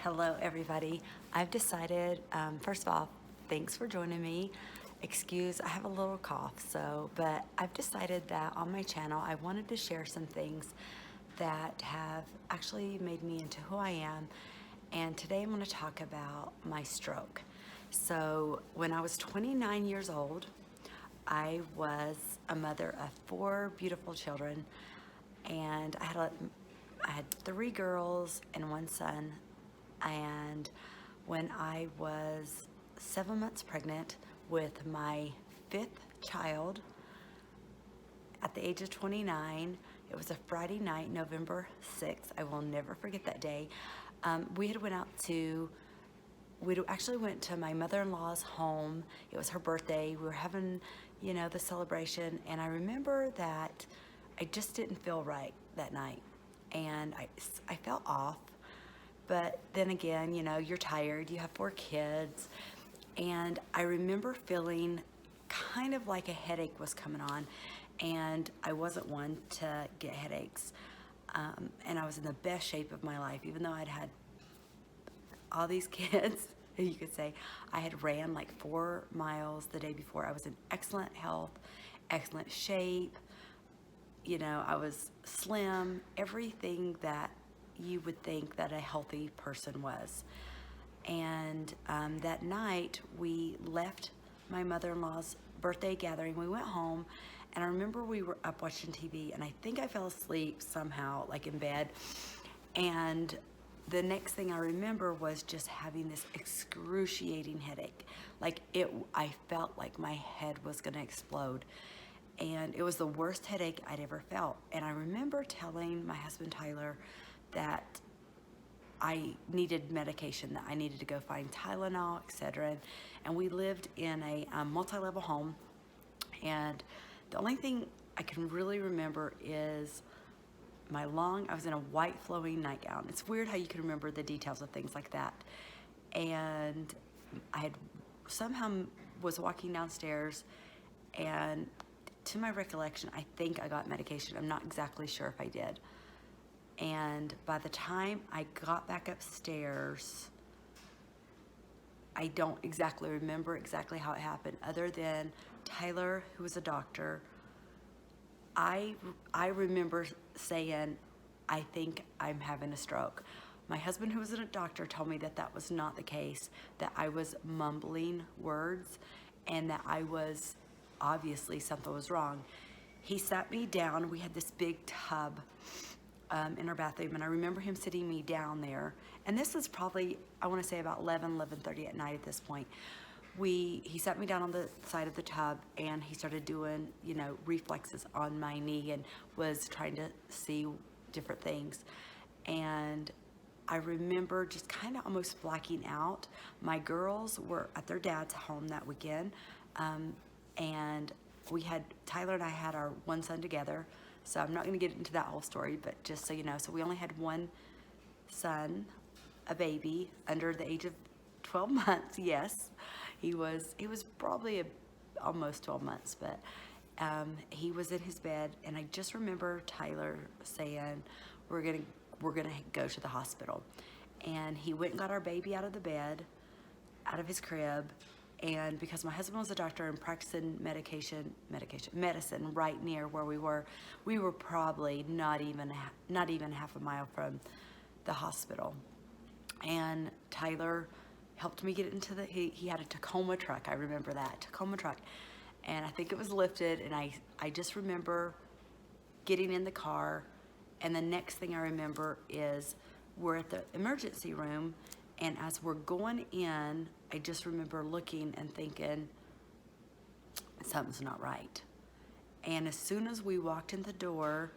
Hello, everybody. I've decided, first of all, thanks for joining me. Excuse, I have a little cough, but I've decided that on my channel, I wanted to share some things that have actually made me into who I am. And today I'm going to talk about my stroke. So, when I was 29 years old, I was a mother of 4 beautiful children, and I had 3 girls and 1 son. And when I was 7 months pregnant with my 5th child at the age of 29, it was a Friday night, November 6th. I will never forget that day. We actually went to my mother-in-law's home. It was her birthday. We were having, the celebration. And I remember that I just didn't feel right that night. And I felt off. But then again, you're tired. You have 4 kids. And I remember feeling kind of like a headache was coming on. And I wasn't one to get headaches. And I was in the best shape of my life, even though I'd had all these kids. You could say I had ran like 4 miles the day before. I was in excellent health, excellent shape. I was slim, everything that you would think that a healthy person was. And that night we left my mother-in-law's birthday gathering. We went home, and I remember we were up watching TV, and I think I fell asleep somehow, like in bed. And the next thing I remember was just having this excruciating headache. I felt like my head was gonna explode. And it was the worst headache I'd ever felt. And I remember telling my husband Tyler that I needed medication, that I needed to go find Tylenol, etc. And we lived in a multi-level home. And the only thing I can really remember is I was in a white flowing nightgown. It's weird how you can remember the details of things like that. And I had somehow was walking downstairs, and to my recollection, I think I got medication. I'm not exactly sure if I did. And by the time I got back upstairs, I don't exactly remember exactly how it happened, other than Tyler, who was a doctor, I remember saying, I think I'm having a stroke. My husband, who was a doctor, told me that that was not the case, that I was mumbling words, and that obviously something was wrong. He sat me down. We had this big tub in our bathroom, and I remember him sitting me down there. And this is probably, I want to say about 11:30 at night at this point. He sat me down on the side of the tub, and he started doing, reflexes on my knee, and was trying to see different things. And I remember just kind of almost blacking out. My girls were at their dad's home that weekend, and Tyler and I had our 1 son together. So I'm not going to get into that whole story, but just so you know, so we only had 1 son, a baby under the age of 12 months. Yes, he was probably almost 12 months, but he was in his bed, and I just remember Tyler saying, we're gonna go to the hospital. And he went and got our baby out of the bed, out of his crib. And because my husband was a doctor and practicing medicine right near where we were probably not even half a mile from the hospital. And Tyler helped me get into he had a Tacoma truck. I remember that Tacoma truck, and I think it was lifted. And I just remember getting in the car, and the next thing I remember is we're at the emergency room, and as we're going in, I just remember looking and thinking, something's not right. And as soon as we walked in the door,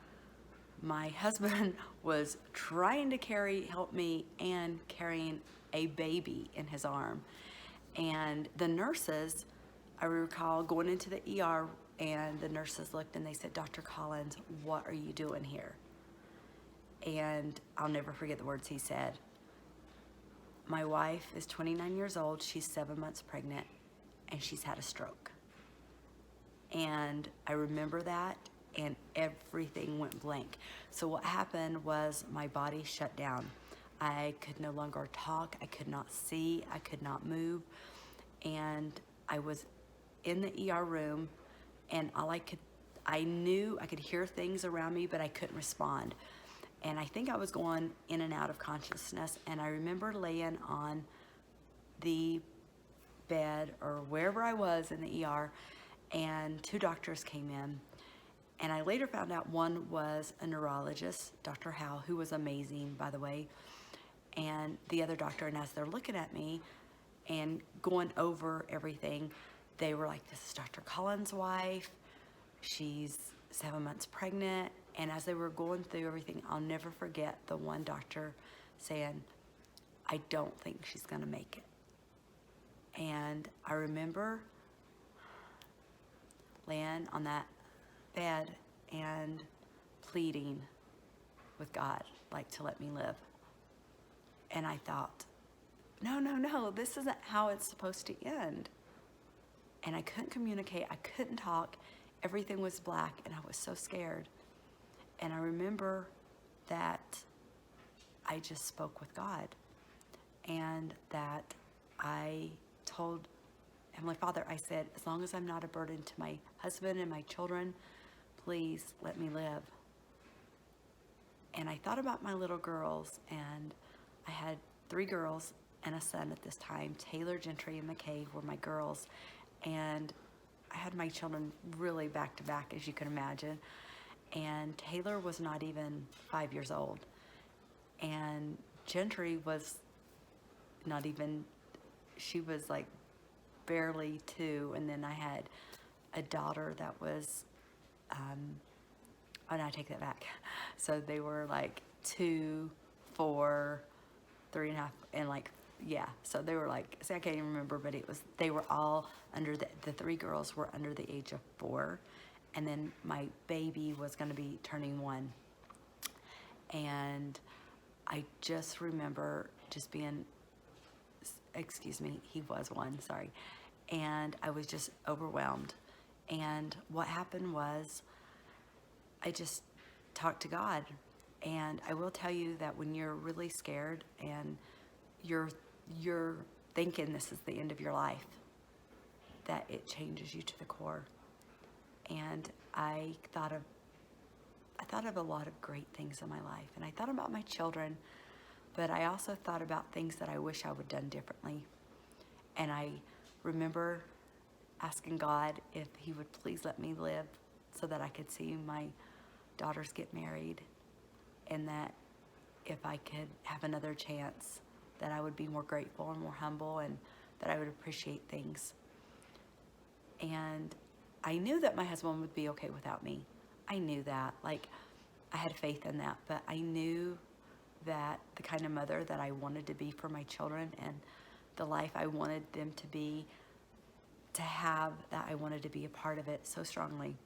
my husband was trying to help me, and carrying a baby in his arm. And the nurses, I recall going into the ER, and the nurses looked and they said, Dr. Collins, what are you doing here? And I'll never forget the words he said. My wife is 29 years old. She's 7 months pregnant, and she's had a stroke. And I remember that, and everything went blank. So what happened was my body shut down. I could no longer talk. I could not see. I could not move. And I was in the ER room, and I knew I could hear things around me, but I couldn't respond. And I think I was going in and out of consciousness. And I remember laying on the bed or wherever I was in the ER, and 2 doctors came in. And I later found out one was a neurologist, Dr. Howe, who was amazing, by the way, and the other doctor. And as they're looking at me and going over everything, they were like, this is Dr. Collins' wife. She's 7 months pregnant. And as they were going through everything, I'll never forget the one doctor saying, I don't think she's going to make it. And I remember laying on that bed and pleading with God, like, to let me live. And I thought, no, this isn't how it's supposed to end. And I couldn't communicate. I couldn't talk. Everything was black, and I was so scared. And I remember that I just spoke with God, and that I told Heavenly Father, I said, as long as I'm not a burden to my husband and my children, please let me live. And I thought about my little girls, and I had 3 girls and a son at this time. Taylor, Gentry, and McKay were my girls. And I had my children really back to back, as you can imagine. And Taylor was not even 5 years old. And Gentry was not even, she was like barely 2. And then I had a daughter that was, oh no, I take that back. So they were like 2, 4, 3.5, and like, yeah. So they were like, see, I can't even remember, but they were all under the 3 girls were under the age of 4. And then my baby was going to be turning 1. And I just remember just being, he was 1, sorry. And I was just overwhelmed. And what happened was I just talked to God. And I will tell you that when you're really scared and you're thinking this is the end of your life, that it changes you to the core. And I thought of a lot of great things in my life, and I thought about my children, but I also thought about things that I wish I would have done differently. And I remember asking God if he would please let me live so that I could see my daughters get married, and that if I could have another chance, that I would be more grateful and more humble, and that I would appreciate things. And I knew that my husband would be okay without me. I knew that. Like, I had faith in that, but I knew that the kind of mother that I wanted to be for my children, and the life I wanted them to have, that I wanted to be a part of it so strongly.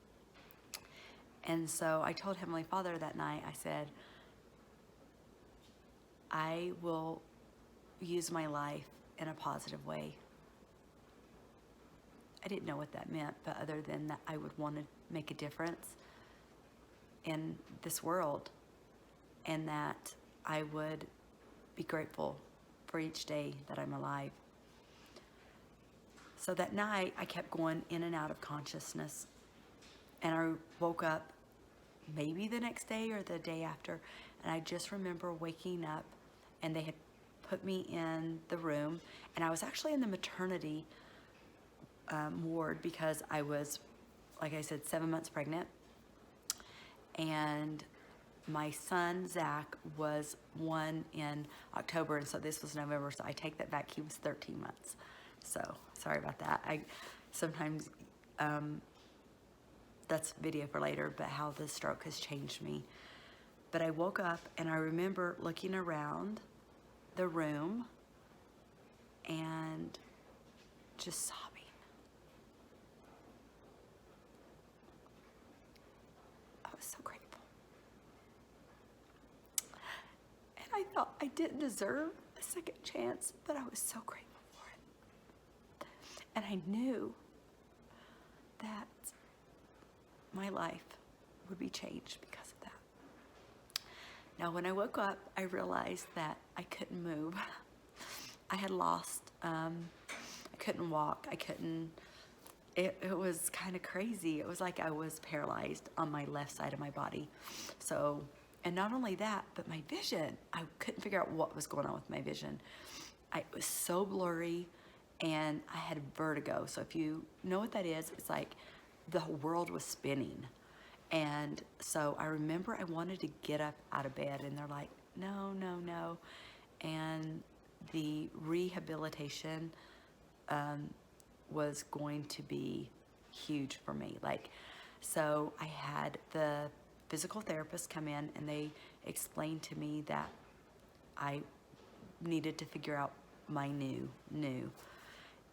And so I told Heavenly Father that night, I said, I will use my life in a positive way. I didn't know what that meant, but other than that, I would want to make a difference in this world, and that I would be grateful for each day that I'm alive. So that night, I kept going in and out of consciousness, and I woke up maybe the next day or the day after, and I just remember waking up, and they had put me in the room, and I was actually in the maternity ward because I was, like I said, 7 months pregnant, and my son Zach was 1 in October, and so this was November, so I take that back. He was 13 months. So sorry about that. I sometimes that's video for later, but how the stroke has changed me. But I woke up, and I remember looking around the room and just sobbing. I was so grateful. And I thought I didn't deserve a second chance, but I was so grateful for it. And I knew that my life would be changed because of that. Now, when I woke up, I realized that I couldn't move. I had lost, I couldn't walk. I couldn't, it was kind of crazy. It was like I was paralyzed on my left side of my body. So, and not only that, but my vision, I couldn't figure out what was going on with my vision. It was so blurry, and I had vertigo. So if you know what that is, it's like the world was spinning. And so I remember I wanted to get up out of bed, and they're like, no, no, no. And the rehabilitation was going to be huge for me. Like, so I had the physical therapist come in, and they explained to me that I needed to figure out my new.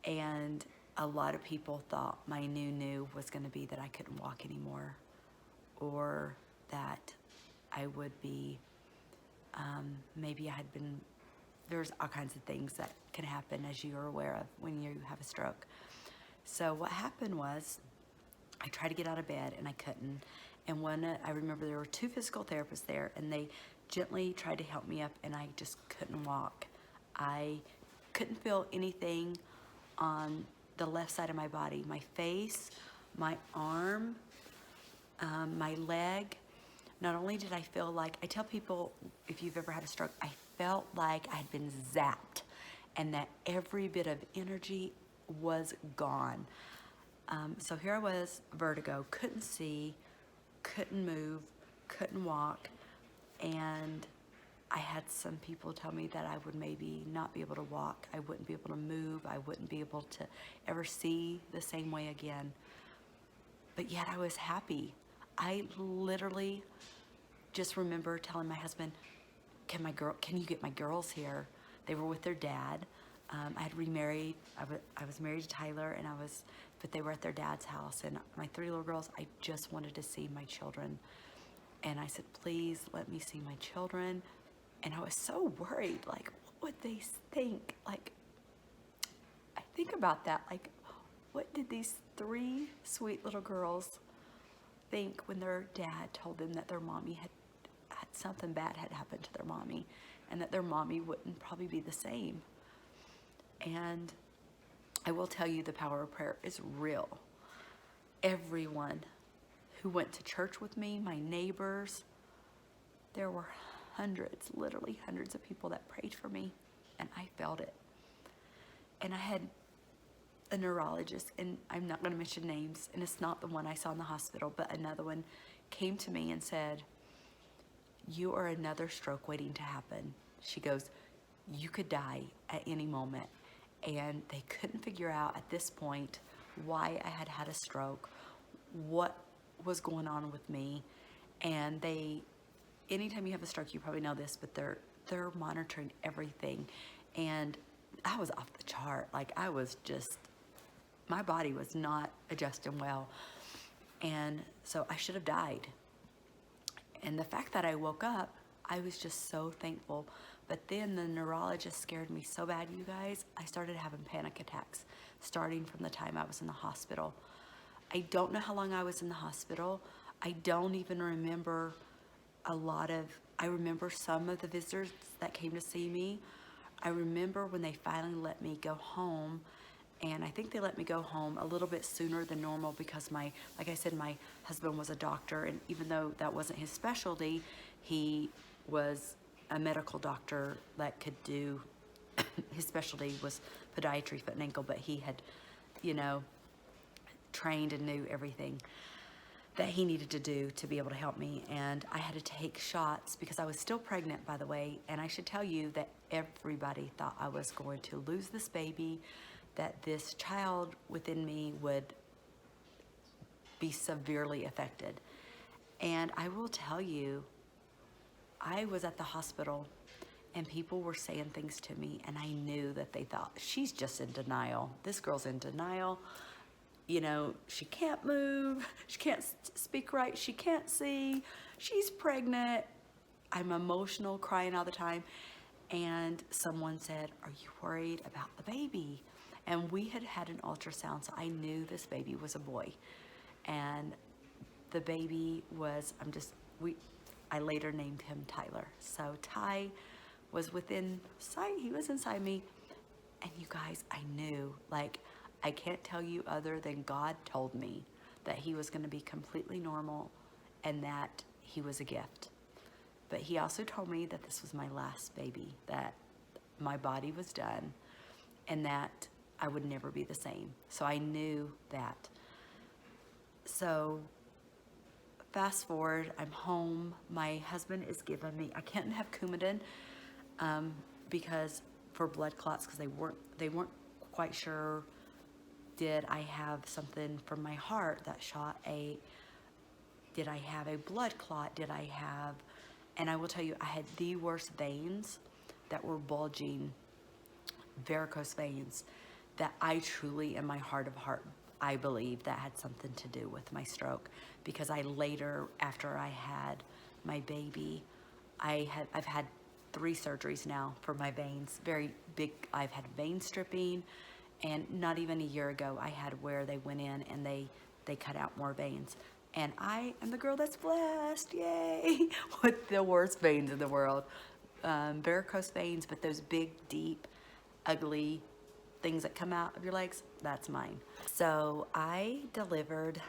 And a lot of people thought my new was going to be that I couldn't walk anymore, or that I would be, maybe I had been, there's all kinds of things that can happen, as you are aware of, when you have a stroke. So what happened was, I tried to get out of bed and I couldn't. And I remember there were 2 physical therapists there, and they gently tried to help me up, and I just couldn't walk. I couldn't feel anything on the left side of my body. My face, my arm, my leg. Not only did I feel like, I tell people, if you've ever had a stroke, I felt like I had been zapped, and that every bit of energy was gone. So here I was, vertigo, couldn't see, couldn't move, couldn't walk, and I had some people tell me that I would maybe not be able to walk, I wouldn't be able to move, I wouldn't be able to ever see the same way again. But yet I was happy. I literally just remember telling my husband, can you get my girls here? They were with their dad. I had remarried. I was married to Tyler, but they were at their dad's house. And my 3 little girls, I just wanted to see my children. And I said, please let me see my children. And I was so worried, like, what would they think? Like, I think about that, like, what did these 3 sweet little girls think when their dad told them that their mommy had something bad had happened to their mommy, and that their mommy wouldn't probably be the same? And I will tell you, the power of prayer is real. Everyone who went to church with me, my neighbors, there were hundreds, literally hundreds of people that prayed for me, and I felt it. And I had a neurologist, and I'm not going to mention names, and it's not the one I saw in the hospital, but another one came to me and said, you are another stroke waiting to happen. She goes, you could die at any moment. And they couldn't figure out at this point why I had had a stroke, what was going on with me. And anytime you have a stroke, you probably know this, but they're monitoring everything. And I was off the chart. Like, I was just, my body was not adjusting well. And so I should have died. And the fact that I woke up, I was just so thankful. But then the neurologist scared me so bad, you guys, I started having panic attacks, starting from the time I was in the hospital. I don't know how long I was in the hospital. I don't even remember I remember some of the visitors that came to see me. I remember when they finally let me go home, and I think they let me go home a little bit sooner than normal because like I said, my husband was a doctor, and even though that wasn't his specialty, he was a medical doctor that could do, his specialty was podiatry, foot and ankle, but he had, trained and knew everything that he needed to do to be able to help me. And I had to take shots because I was still pregnant, by the way, and I should tell you that everybody thought I was going to lose this baby, that this child within me would be severely affected. And I will tell you, I was at the hospital and people were saying things to me, and I knew that they thought, she's just in denial. This girl's in denial. She can't move, she can't speak right, she can't see, she's pregnant. I'm emotional, crying all the time. And someone said, are you worried about the baby? And we had had an ultrasound, so I knew this baby was a boy. And the baby was, I later named him Tyler. So Ty was within sight, he was inside me. And you guys, I knew, like, I can't tell you other than God told me that he was going to be completely normal and that he was a gift. But he also told me that this was my last baby, that my body was done, and that I would never be the same. So I knew that. So fast forward, I'm home. My husband is giving me, I can't have Coumadin because for blood clots, because they weren't quite sure. Did I have something from my heart that did I have a blood clot? And I will tell you, I had the worst veins that were bulging, varicose veins, that I truly, in my heart of heart, I believe that had something to do with my stroke, because I later, after I had my baby, I've had 3 surgeries now for my veins, very big. I've had vein stripping, and not even a year ago, I had where they went in and they cut out more veins. And I am the girl that's blessed, yay, with the worst veins in the world. Varicose veins, but those big, deep, ugly things that come out of your legs, that's mine. So I delivered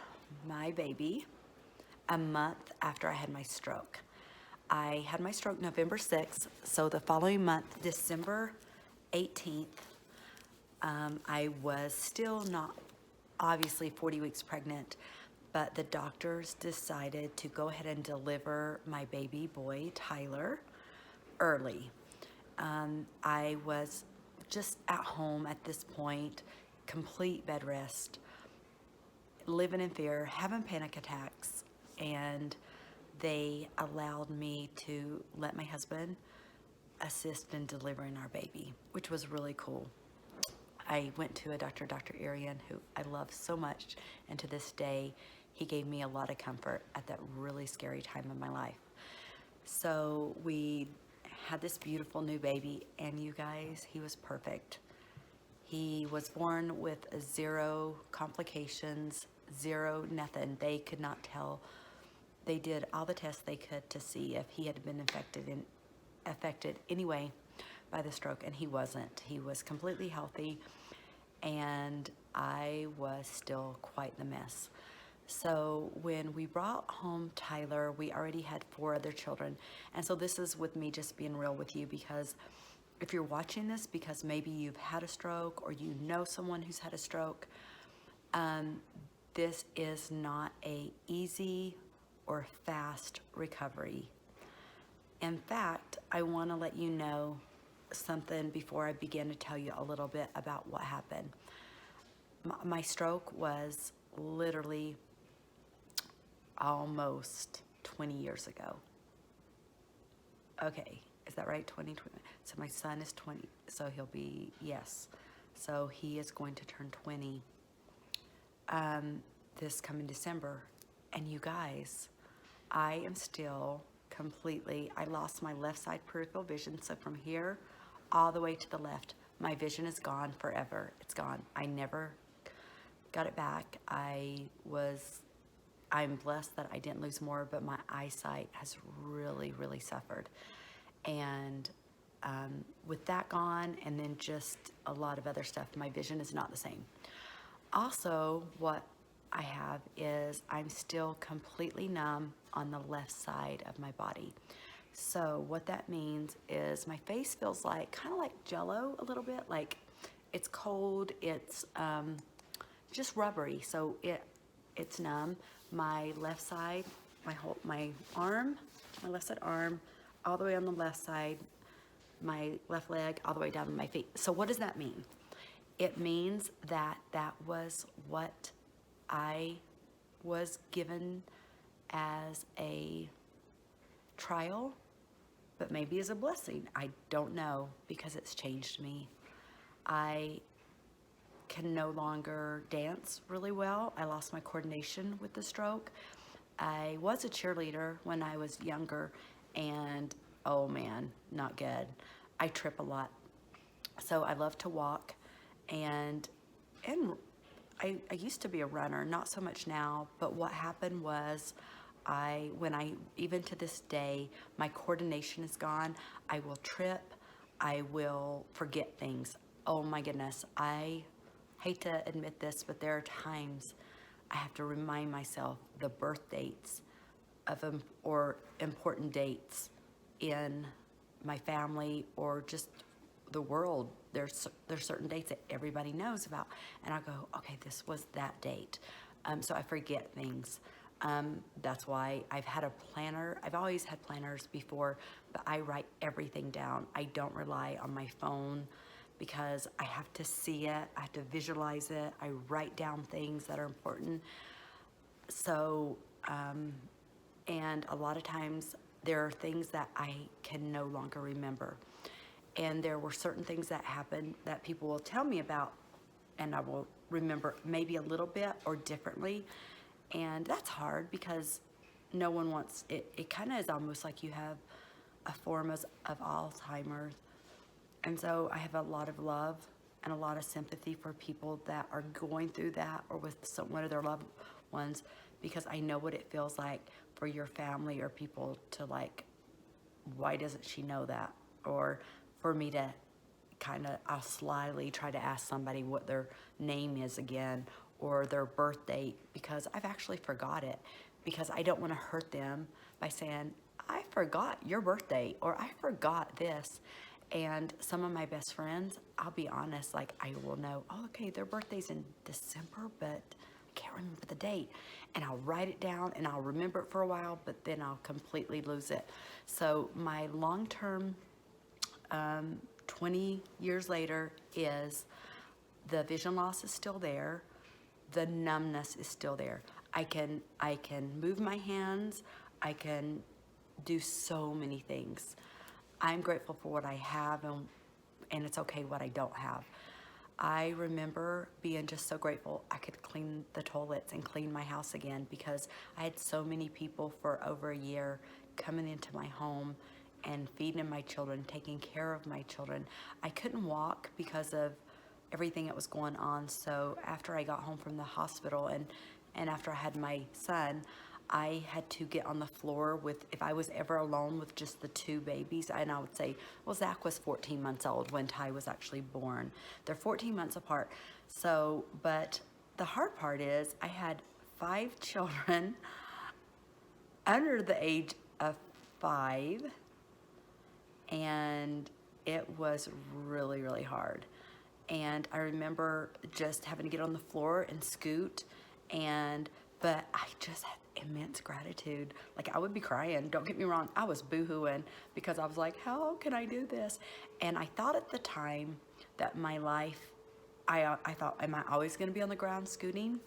my baby a month after I had my stroke. I had my stroke November 6th, so the following month, December 18th, I was still not obviously 40 weeks pregnant, but the doctors decided to go ahead and deliver my baby boy, Tyler, early. I was just at home at this point, complete bed rest, living in fear, having panic attacks, and they allowed me to let my husband assist in delivering our baby, which was really cool. I went to a doctor, Dr. Arian, who I love so much, and to this day, he gave me a lot of comfort at that really scary time in my life. So we had this beautiful new baby, and you guys, he was perfect. He was born with 0 complications, 0 nothing. They could not tell. They did all the tests they could to see if he had been affected anyway by the stroke, and he wasn't. He was completely healthy, and I was still quite the mess. So when we brought home Tyler, we already had 4 other children. And so this is with me just being real with you, because if you're watching this because maybe you've had a stroke or you know someone who's had a stroke, this is not a easy or fast recovery. In fact, I want to let you know something before I begin to tell you a little bit about what happened. My stroke was literally almost 20 years ago. Okay, is that right? 20. So my son is 20, so he'll be, yes. So he is going to turn 20 this coming December. And you guys, I am still completely, I lost my left side peripheral vision. So from here all the way to the left, my vision is gone forever. It's gone. I never got it back. I'm blessed that I didn't lose more, but my eyesight has really, really suffered. And with that gone, and then just a lot of other stuff, my vision is not the same. Also, what I have is I'm still completely numb on the left side of my body. So what that means is my face feels like, kind of like Jell-O a little bit, like it's cold, it's just rubbery, so it's numb. My left side, my left side arm, all the way on the left side, my left leg, all the way down to my feet. So what does that mean? It means that that was what I was given as a trial, but maybe as a blessing. I don't know, because it's changed me. I can no longer dance really well. I lost my coordination with the stroke. I was a cheerleader when I was younger, and oh man, not good. I trip a lot. So I love to walk, and I used to be a runner, not so much now, but what happened was even to this day, my coordination is gone. I will trip. I will forget things. Oh my goodness. I hate to admit this, but there are times I have to remind myself the birth dates or important dates in my family or just the world. There's certain dates that everybody knows about, and I go, okay, this was that date. So I forget things. That's why I've had a planner. I've always had planners before, but I write everything down. I don't rely on my phone because I have to see it. I have to visualize it. I write down things that are important. So, and a lot of times there are things that I can no longer remember. And there were certain things that happened that people will tell me about, and I will remember maybe a little bit or differently. And that's hard because no one wants it. It kind of is almost like you have a form of Alzheimer's. And so I have a lot of love and a lot of sympathy for people that are going through that or with one of their loved ones, because I know what it feels like for your family or people to like, why doesn't she know that? Or for me to I'll slyly try to ask somebody what their name is again or their birth date, because I've actually forgot it, because I don't want to hurt them by saying, I forgot your birthday or I forgot this. And some of my best friends, I'll be honest, like I will know, oh, okay, their birthday's in December, but I can't remember the date. And I'll write it down and I'll remember it for a while, but then I'll completely lose it. So my long-term 20 years later is the vision loss is still there. The numbness is still there. I can move my hands. I can do so many things. I'm grateful for what I have, and it's okay what I don't have. I remember being just so grateful I could clean the toilets and clean my house again, because I had so many people for over a year coming into my home and feeding my children, taking care of my children. I couldn't walk because of everything that was going on. So after I got home from the hospital and after I had my son, I had to get on the floor if I was ever alone with just the two babies. And I would say, well, Zach was 14 months old when Ty was actually born. They're 14 months apart. So, but the hard part is I had 5 children under the age of 5. And it was really, really hard. And I remember just having to get on the floor and scoot, but I just had immense gratitude. Like I would be crying, don't get me wrong, I was boo-hooing because I was like, how can I do this? And I thought at the time that my life, I thought, am I always gonna be on the ground scooting?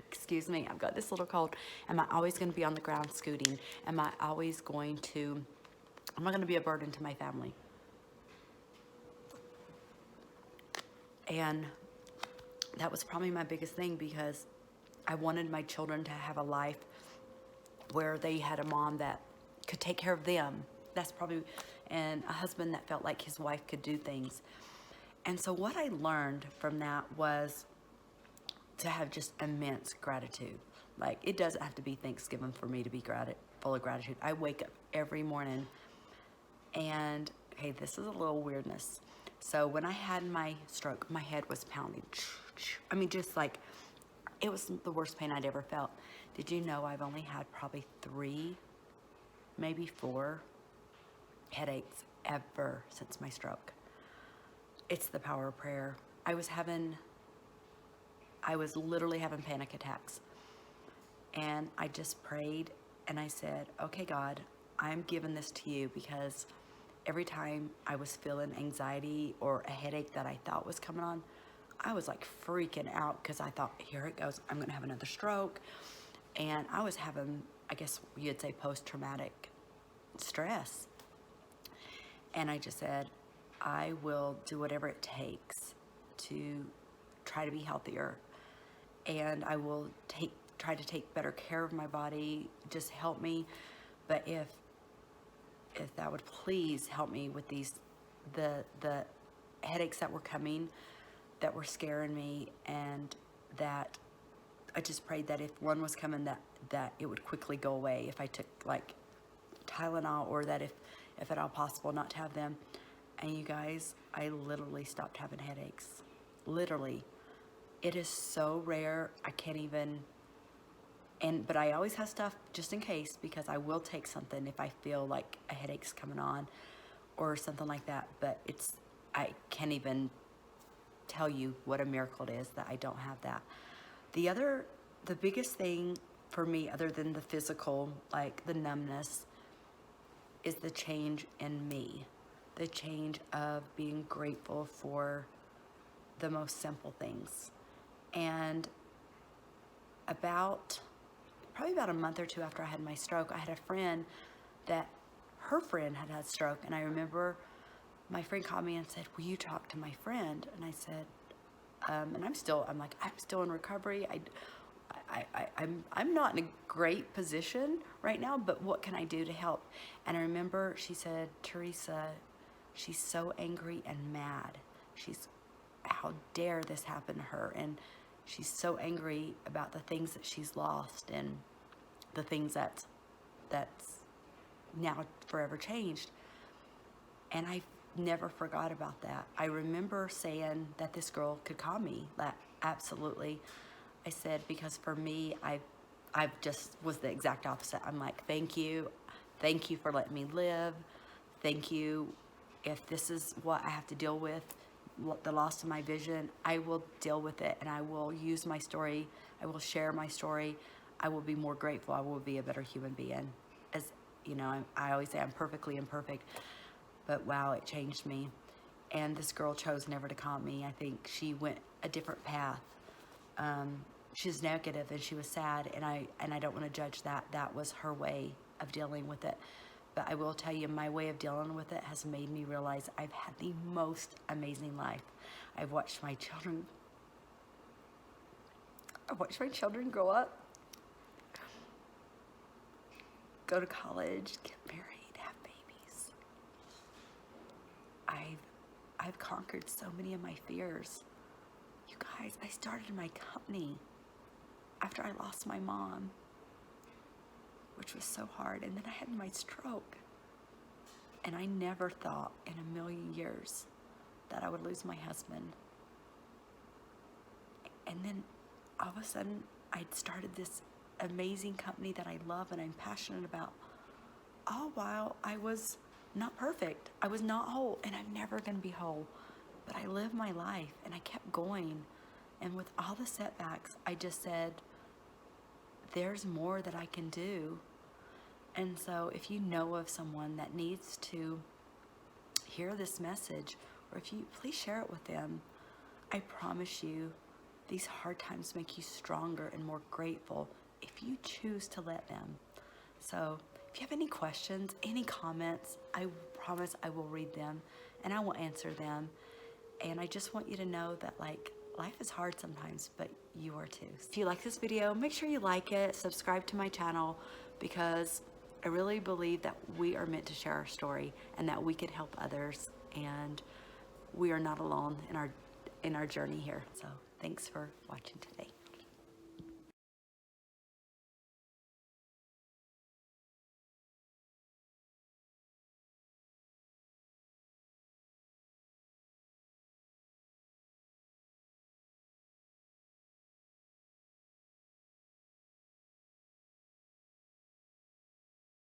Excuse me, I've got this little cold. Am I always gonna be on the ground scooting? Am I gonna be a burden to my family? And that was probably my biggest thing, because I wanted my children to have a life where they had a mom that could take care of them. And a husband that felt like his wife could do things. And so what I learned from that was to have just immense gratitude. Like it doesn't have to be Thanksgiving for me to be full of gratitude. I wake up every morning and, okay, this is a little weirdness. So when I had my stroke, my head was pounding. I mean, just like, it was the worst pain I'd ever felt. Did you know I've only had probably 3, maybe 4 headaches ever since my stroke? It's the power of prayer. I was literally having panic attacks. And I just prayed and I said, okay, God, I'm giving this to you, because every time I was feeling anxiety or a headache that I thought was coming on, I was like freaking out because I thought, here it goes, I'm gonna have another stroke. And I was having, I guess you'd say, post-traumatic stress. And I just said, I will do whatever it takes to try to be healthier. And I will try to take better care of my body, just help me. But if that would please help me with the headaches that were coming, that were scaring me, and that I just prayed that if one was coming, that it would quickly go away if I took like Tylenol, or that if at all possible not to have them. And you guys, I literally stopped having headaches. Literally. It is so rare, I can't even, but I always have stuff just in case, because I will take something if I feel like a headache's coming on or something like that. But I can't even tell you what a miracle it is that I don't have that. The biggest thing for me, other than the physical, like the numbness, is the change in me. The change of being grateful for the most simple things. And probably about a month or two after I had my stroke, I had a friend that her friend had stroke. And I remember my friend called me and said, will you talk to my friend? And I said, and I'm still in recovery. I'm not in a great position right now, but what can I do to help? And I remember she said, Teresa, she's so angry and mad. How dare this happen to her? And she's so angry about the things that she's lost and the things that's now forever changed. And I never forgot about that. I remember saying that this girl could call me. That absolutely. I said, because for me, I just was the exact opposite. I'm like, thank you for letting me live. Thank you. If this is what I have to deal with, the loss of my vision, I will deal with it, and I will use my story. I will share my story. I will be more grateful. I will be a better human being. As you know, I always say I'm perfectly imperfect, but wow, it changed me. And this girl chose never to call me. I think she went a different path. She's negative and she was sad, and I don't want to judge that. That was her way of dealing with it. But I will tell you, my way of dealing with it has made me realize I've had the most amazing life. I've watched my children grow up, go to college, get married, have babies. I've conquered so many of my fears. You guys, I started my company after I lost my mom, which was so hard. And then I had my stroke. And I never thought in a million years that I would lose my husband. And then all of a sudden, I'd started this amazing company that I love and I'm passionate about, all while I was not perfect. I was not whole, and I'm never going to be whole. But I lived my life, and I kept going. And with all the setbacks, I just said, there's more that I can do. And so if you know of someone that needs to hear this message, or if you, please share it with them. I promise you, these hard times make you stronger and more grateful if you choose to let them. So if you have any questions, any comments, I promise I will read them and I will answer them. And I just want you to know that, like, life is hard sometimes, but you are too. If you like this video, make sure you like it, subscribe to my channel, because I really believe that we are meant to share our story and that we could help others, and we are not alone in our journey here. So thanks for watching today.